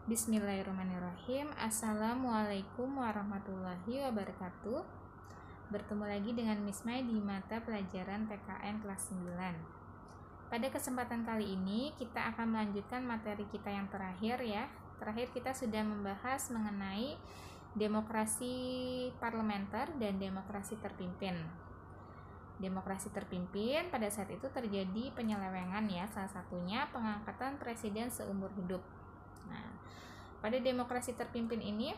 Bismillahirrahmanirrahim. Assalamualaikum warahmatullahi wabarakatuh. Bertemu lagi dengan Miss Mai di mata pelajaran PKN kelas 9. Pada kesempatan kali ini kita akan melanjutkan materi kita yang terakhir ya. Terakhir kita sudah membahas mengenai demokrasi parlementer dan demokrasi terpimpin. Demokrasi terpimpin pada saat itu terjadi penyelewengan ya, salah satunya pengangkatan presiden seumur hidup. Nah, pada demokrasi terpimpin ini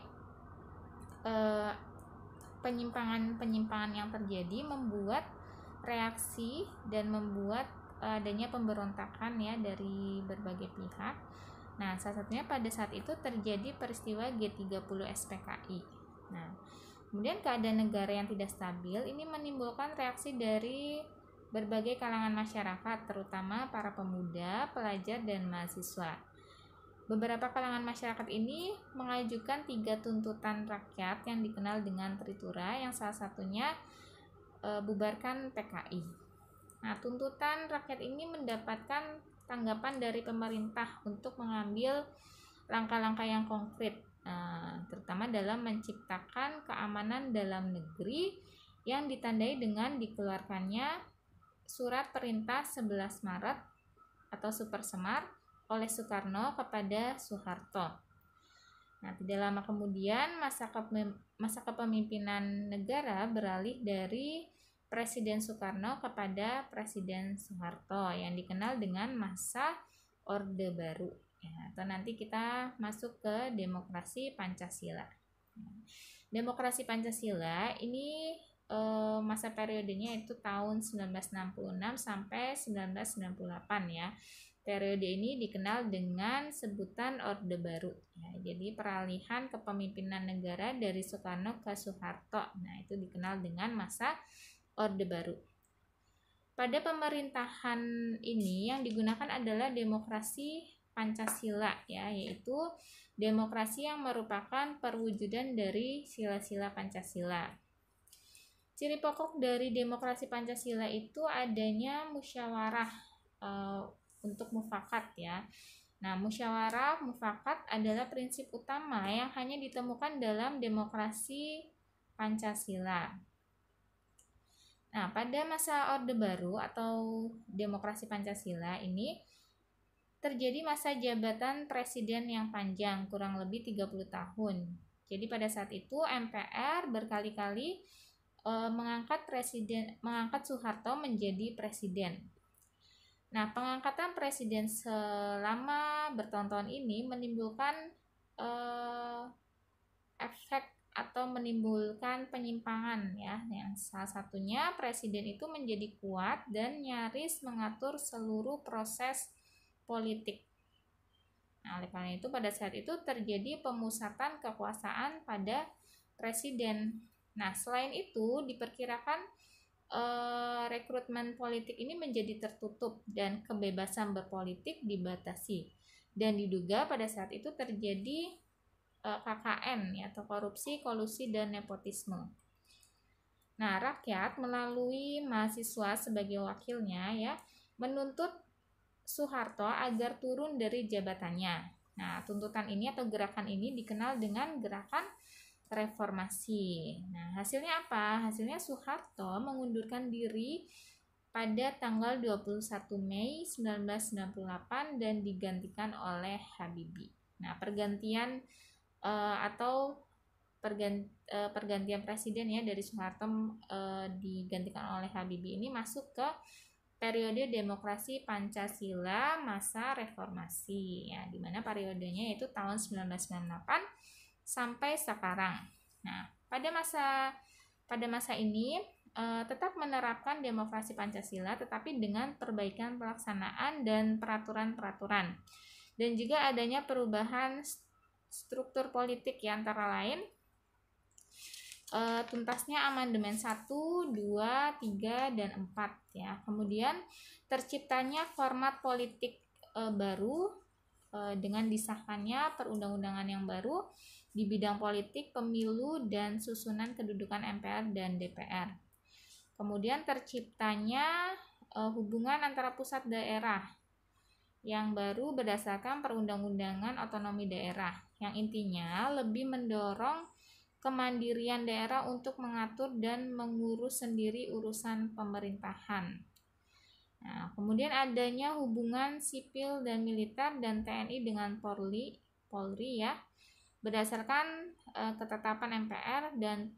penyimpangan yang terjadi membuat reaksi dan membuat adanya pemberontakan ya dari berbagai pihak. Nah, salah satunya pada saat itu terjadi peristiwa G30 SPKI. Nah, kemudian keadaan negara yang tidak stabil ini menimbulkan reaksi dari berbagai kalangan masyarakat, terutama para pemuda, pelajar, dan mahasiswa. Beberapa kalangan masyarakat ini mengajukan 3 tuntutan rakyat yang dikenal dengan Tritura, yang salah satunya bubarkan PKI. Nah, tuntutan rakyat ini mendapatkan tanggapan dari pemerintah untuk mengambil langkah-langkah yang konkret, terutama dalam menciptakan keamanan dalam negeri yang ditandai dengan dikeluarkannya surat perintah 11 Maret atau Super Semar oleh Soekarno kepada Soeharto. Nah, tidak lama kemudian masa kepemimpinan negara beralih dari Presiden Soekarno kepada Presiden Soeharto yang dikenal dengan masa Orde Baru. Ya, atau nanti kita masuk ke demokrasi Pancasila. Demokrasi Pancasila ini masa periodenya itu tahun 1966 sampai 1998 ya. Periode ini dikenal dengan sebutan Orde Baru. Ya, jadi peralihan kepemimpinan negara dari Soekarno ke Soeharto. Nah, itu dikenal dengan masa Orde Baru. Pada pemerintahan ini yang digunakan adalah demokrasi Pancasila ya, yaitu demokrasi yang merupakan perwujudan dari sila-sila Pancasila. Ciri pokok dari demokrasi Pancasila itu adanya musyawarah untuk mufakat ya. Nah, musyawarah mufakat adalah prinsip utama yang hanya ditemukan dalam demokrasi Pancasila. Nah, pada masa Orde Baru atau demokrasi Pancasila ini terjadi masa jabatan presiden yang panjang, kurang lebih 30 tahun. Jadi pada saat itu MPR berkali-kali mengangkat Soeharto menjadi presiden. Nah, pengangkatan presiden selama bertahun-tahun ini menimbulkan efek atau menimbulkan penyimpangan ya. Yang salah satunya presiden itu menjadi kuat dan nyaris mengatur seluruh proses politik. Nah, oleh karena itu pada saat itu terjadi pemusatan kekuasaan pada presiden. Nah, selain itu diperkirakan rekrutmen politik ini menjadi tertutup dan kebebasan berpolitik dibatasi, dan diduga pada saat itu terjadi KKN ya, atau korupsi, kolusi, dan nepotisme. Nah, rakyat melalui mahasiswa sebagai wakilnya ya menuntut Soeharto agar turun dari jabatannya. Nah, tuntutan ini atau gerakan ini dikenal dengan gerakan reformasi. Nah, hasilnya apa? Hasilnya Soeharto mengundurkan diri pada tanggal 21 Mei 1998 dan digantikan oleh Habibie. Nah, pergantian presiden ya dari Soeharto digantikan oleh Habibie ini masuk ke periode demokrasi Pancasila masa reformasi ya, di mana periodenya itu tahun 1998 sampai sekarang. Nah, pada masa ini tetap menerapkan demokrasi Pancasila tetapi dengan perbaikan pelaksanaan dan peraturan-peraturan, dan juga adanya perubahan struktur politik ya, antara lain tuntasnya amandemen 1, 2, 3, dan 4 ya. Kemudian terciptanya format politik baru dengan disahkannya perundang-undangan yang baru di bidang politik, pemilu, dan susunan kedudukan MPR dan DPR. Kemudian terciptanya hubungan antara pusat daerah yang baru berdasarkan perundang-undangan otonomi daerah, yang intinya lebih mendorong kemandirian daerah untuk mengatur dan mengurus sendiri urusan pemerintahan. Nah, kemudian adanya hubungan sipil dan militer dan TNI dengan Polri ya, berdasarkan ketetapan MPR dan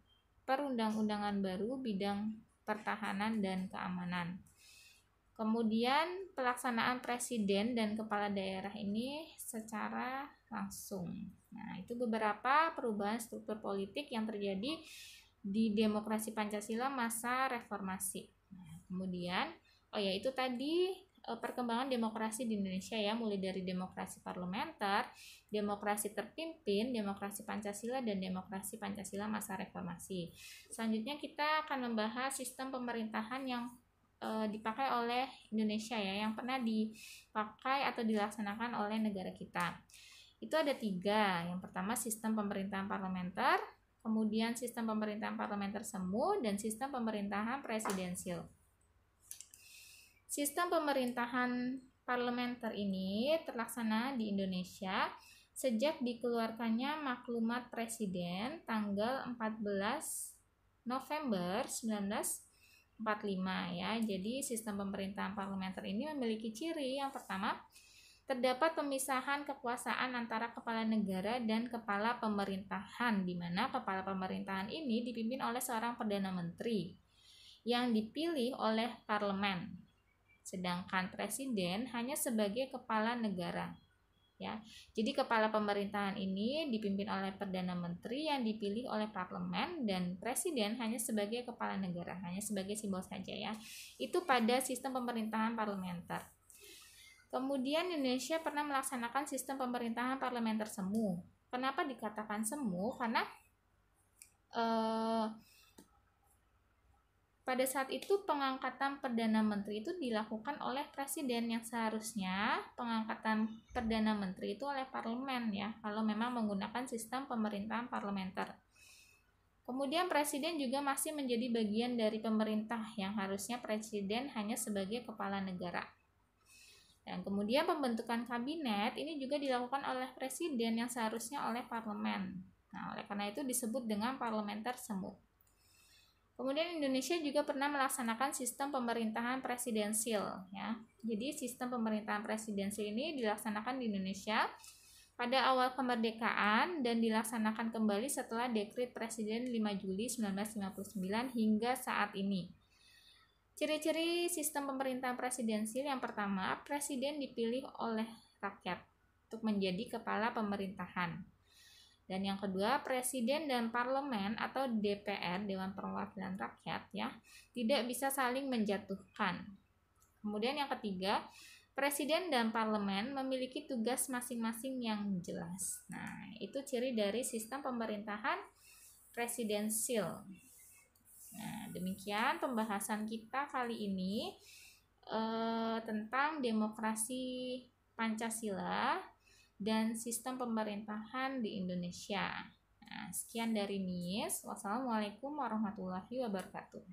perundang-undangan baru bidang pertahanan dan keamanan. Kemudian pelaksanaan presiden dan kepala daerah ini secara langsung. Nah, itu beberapa perubahan struktur politik yang terjadi di demokrasi Pancasila masa reformasi. Nah, kemudian itu tadi perkembangan demokrasi di Indonesia ya, mulai dari demokrasi parlementer, demokrasi terpimpin, demokrasi Pancasila, dan demokrasi Pancasila masa reformasi. Selanjutnya kita akan membahas sistem pemerintahan yang dipakai oleh Indonesia ya, yang pernah dipakai atau dilaksanakan oleh negara kita. Itu ada 3. Yang pertama sistem pemerintahan parlementer, kemudian sistem pemerintahan parlementer semu, dan sistem pemerintahan presidensil. Sistem pemerintahan parlementer ini terlaksana di Indonesia sejak dikeluarkannya maklumat presiden tanggal 14 November 1945 ya. Jadi sistem pemerintahan parlementer ini memiliki ciri yang pertama, terdapat pemisahan kekuasaan antara kepala negara dan kepala pemerintahan, di mana kepala pemerintahan ini dipimpin oleh seorang perdana menteri yang dipilih oleh parlemen, sedangkan presiden hanya sebagai kepala negara. Ya, jadi kepala pemerintahan ini dipimpin oleh perdana menteri yang dipilih oleh parlemen, dan presiden hanya sebagai kepala negara, hanya sebagai simbol saja ya. Itu pada sistem pemerintahan parlementer. Kemudian Indonesia pernah melaksanakan sistem pemerintahan parlementer semu. Kenapa dikatakan semu? Karena pada saat itu pengangkatan Perdana Menteri itu dilakukan oleh Presiden, yang seharusnya pengangkatan Perdana Menteri itu oleh parlemen ya, kalau memang menggunakan sistem pemerintahan parlementer. Kemudian Presiden juga masih menjadi bagian dari pemerintah, yang harusnya Presiden hanya sebagai kepala negara. Dan kemudian pembentukan kabinet ini juga dilakukan oleh Presiden, yang seharusnya oleh parlemen. Nah, oleh karena itu disebut dengan parlementer semu. Kemudian Indonesia juga pernah melaksanakan sistem pemerintahan presidensil ya. Jadi sistem pemerintahan presidensil ini dilaksanakan di Indonesia pada awal kemerdekaan dan dilaksanakan kembali setelah Dekret Presiden 5 Juli 1959 hingga saat ini. Ciri-ciri sistem pemerintahan presidensil yang pertama, presiden dipilih oleh rakyat untuk menjadi kepala pemerintahan. Dan yang kedua, presiden dan parlemen atau DPR, Dewan Perwakilan Rakyat ya, tidak bisa saling menjatuhkan. Kemudian yang ketiga, presiden dan parlemen memiliki tugas masing-masing yang jelas. Nah, itu ciri dari sistem pemerintahan presidensil. Nah, demikian pembahasan kita kali ini tentang demokrasi Pancasila dan sistem pemerintahan di Indonesia. Nah, sekian dari Miss. Wassalamualaikum warahmatullahi wabarakatuh.